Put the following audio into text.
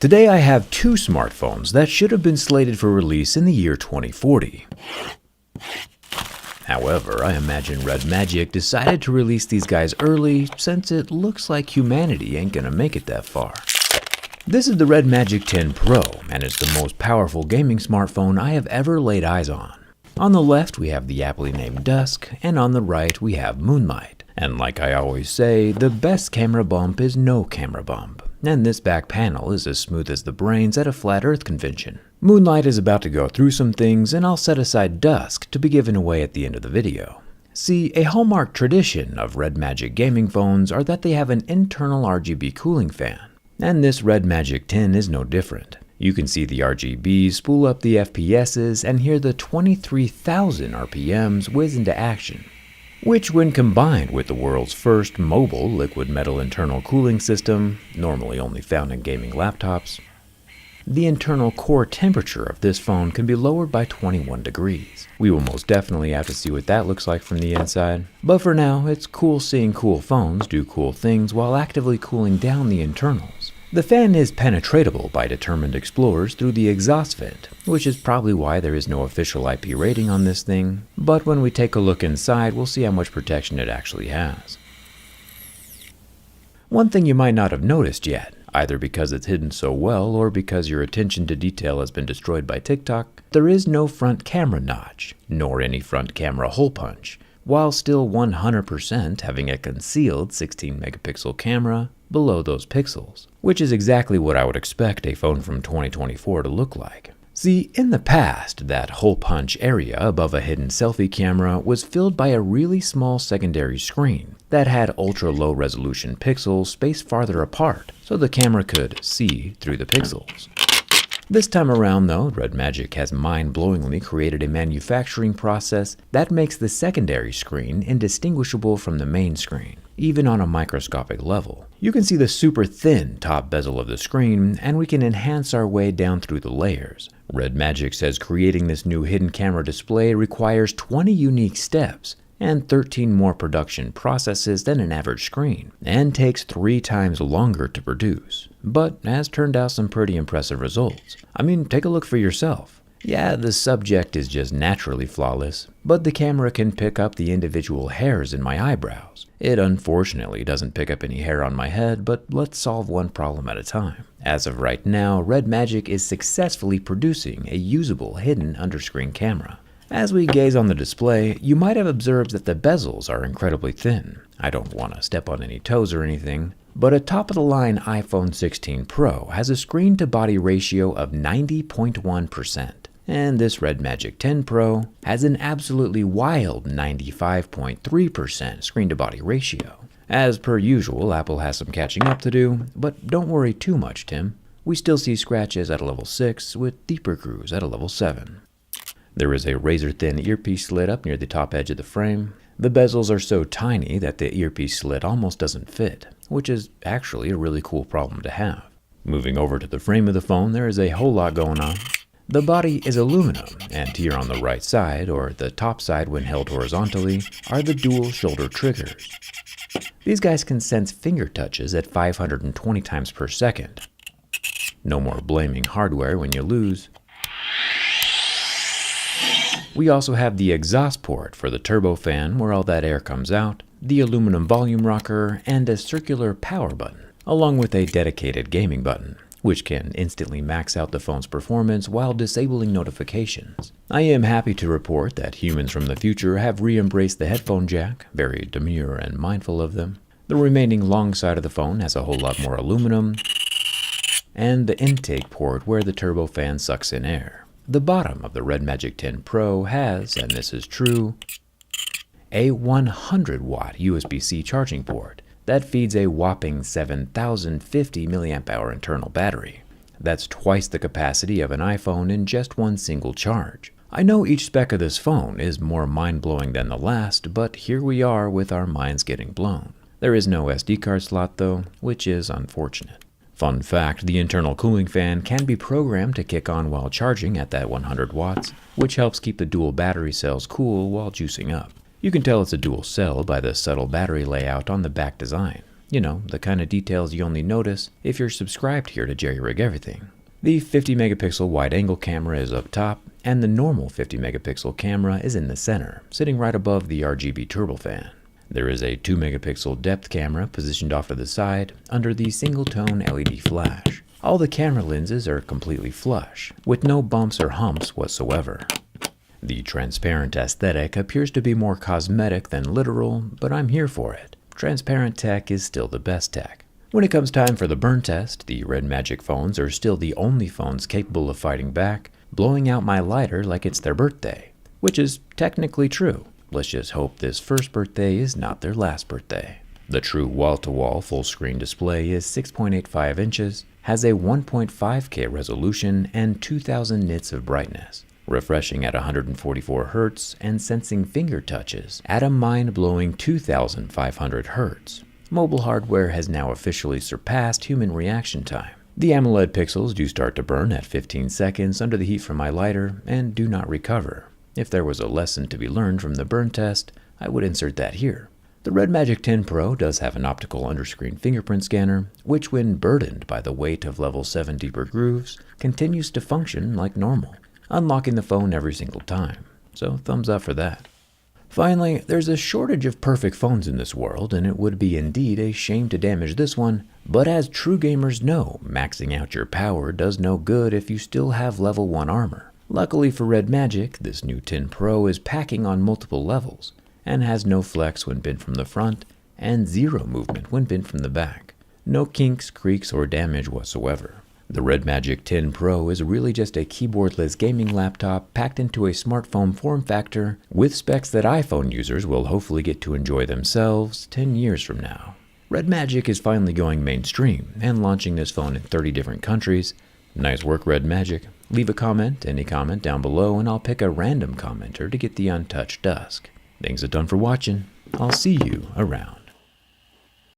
Today I have two smartphones that should have been slated for release in the year 2040. However, I imagine redmagic decided to release these guys early since it looks like humanity ain't gonna make it that far. This is the redmagic 10 Pro, and it's the most powerful gaming smartphone I have ever laid eyes on. On the left we have the aptly named Dusk, and on the right we have Moonlight. And like I always say, the best camera bump is no camera bump. And this back panel is as smooth as the brains at a flat earth convention. Moonlight is about to go through some things, and I'll set aside Dusk to be given away at the end of the video. See, a hallmark tradition of redmagic gaming phones are that they have an internal RGB cooling fan. And this redmagic 10 is no different. You can see the RGBs spool up the FPSs and hear the 23,000 RPMs whiz into action, which when combined with the world's first mobile liquid metal internal cooling system, normally only found in gaming laptops, the internal core temperature of this phone can be lowered by 21 degrees. We will most definitely have to see what that looks like from the inside, but for now it's cool seeing cool phones do cool things while actively cooling down the internals. The fan is penetratable by determined explorers through the exhaust vent, which is probably why there is no official IP rating on this thing, but when we take a look inside we'll see how much protection it actually has. One thing you might not have noticed yet, either because it's hidden so well or because your attention to detail has been destroyed by TikTok, there is no front camera notch, nor any front camera hole punch, while still 100% having a concealed 16 megapixel camera below those pixels, which is exactly what I would expect a phone from 2024 to look like. See, in the past, that hole punch area above a hidden selfie camera was filled by a really small secondary screen that had ultra low resolution pixels spaced farther apart so the camera could see through the pixels. This time around though, redmagic has mind-blowingly created a manufacturing process that makes the secondary screen indistinguishable from the main screen, even on a microscopic level. You can see the super thin top bezel of the screen, and we can enhance our way down through the layers. redmagic says creating this new hidden camera display requires 20 unique steps and 13 more production processes than an average screen, and takes 3 times longer to produce, but has turned out some pretty impressive results. I mean, take a look for yourself. Yeah, the subject is just naturally flawless, but the camera can pick up the individual hairs in my eyebrows. It unfortunately doesn't pick up any hair on my head, but let's solve one problem at a time. As of right now, redmagic is successfully producing a usable hidden underscreen camera. As we gaze on the display, you might have observed that the bezels are incredibly thin. I don't want to step on any toes or anything, but a top-of-the-line iPhone 16 Pro has a screen-to-body ratio of 90.1%, and this redmagic 10 Pro has an absolutely wild 95.3% screen-to-body ratio. As per usual, Apple has some catching up to do, but don't worry too much, Tim. We still see scratches at a level 6 with deeper grooves at a level 7. There is a razor-thin earpiece slit up near the top edge of the frame. The bezels are so tiny that the earpiece slit almost doesn't fit, which is actually a really cool problem to have. Moving over to the frame of the phone, there is a whole lot going on. The body is aluminum, and here on the right side, or the top side when held horizontally, are the dual shoulder triggers. These guys can sense finger touches at 520 times per second. No more blaming hardware when you lose. We also have the exhaust port for the turbofan where all that air comes out, the aluminum volume rocker, and a circular power button, along with a dedicated gaming button, which can instantly max out the phone's performance while disabling notifications. I am happy to report that humans from the future have re-embraced the headphone jack, very demure and mindful of them. The remaining long side of the phone has a whole lot more aluminum, and the intake port where the turbofan sucks in air. The bottom of the redmagic 10 Pro has, and this is true, a 100-watt USB-C charging port that feeds a whopping 7,050 mAh internal battery. That's twice the capacity of an iPhone in just one single charge. I know each spec of this phone is more mind-blowing than the last, but here we are with our minds getting blown. There is no SD card slot though, which is unfortunate. Fun fact, the internal cooling fan can be programmed to kick on while charging at that 100 watts, which helps keep the dual battery cells cool while juicing up. You can tell it's a dual cell by the subtle battery layout on the back design. You know, the kind of details you only notice if you're subscribed here to Jerry Rig Everything. The 50 megapixel wide angle camera is up top, and the normal 50 megapixel camera is in the center, sitting right above the RGB turbofan. There is a 2 megapixel depth camera positioned off to the side under the single tone LED flash. All the camera lenses are completely flush, with no bumps or humps whatsoever. The transparent aesthetic appears to be more cosmetic than literal, but I'm here for it. Transparent tech is still the best tech. When it comes time for the burn test, the redmagic phones are still the only phones capable of fighting back, blowing out my lighter like it's their birthday. Which is technically true. Let's just hope this first birthday is not their last birthday. The true wall-to-wall full-screen display is 6.85 inches, has a 1.5K resolution and 2000 nits of brightness, refreshing at 144 Hz and sensing finger touches at a mind-blowing 2500 Hz. Mobile hardware has now officially surpassed human reaction time. The AMOLED pixels do start to burn at 15 seconds under the heat from my lighter and do not recover. If there was a lesson to be learned from the burn test, I would insert that here. The redmagic 10 Pro does have an optical underscreen fingerprint scanner, which when burdened by the weight of level 7 deeper grooves, continues to function like normal, unlocking the phone every single time. So thumbs up for that. Finally, there's a shortage of perfect phones in this world, and it would be indeed a shame to damage this one, but as true gamers know, maxing out your power does no good if you still have level 1 armor. Luckily for redmagic, this new 10 Pro is packing on multiple levels, and has no flex when bent from the front, and zero movement when bent from the back. No kinks, creaks, or damage whatsoever. The redmagic 10 Pro is really just a keyboardless gaming laptop packed into a smartphone form factor with specs that iPhone users will hopefully get to enjoy themselves 10 years from now. Redmagic is finally going mainstream and launching this phone in 30 different countries. Nice work, redmagic. Leave a comment, any comment down below, and I'll pick a random commenter to get the untouched dusk. Thanks a ton for watching. I'll see you around.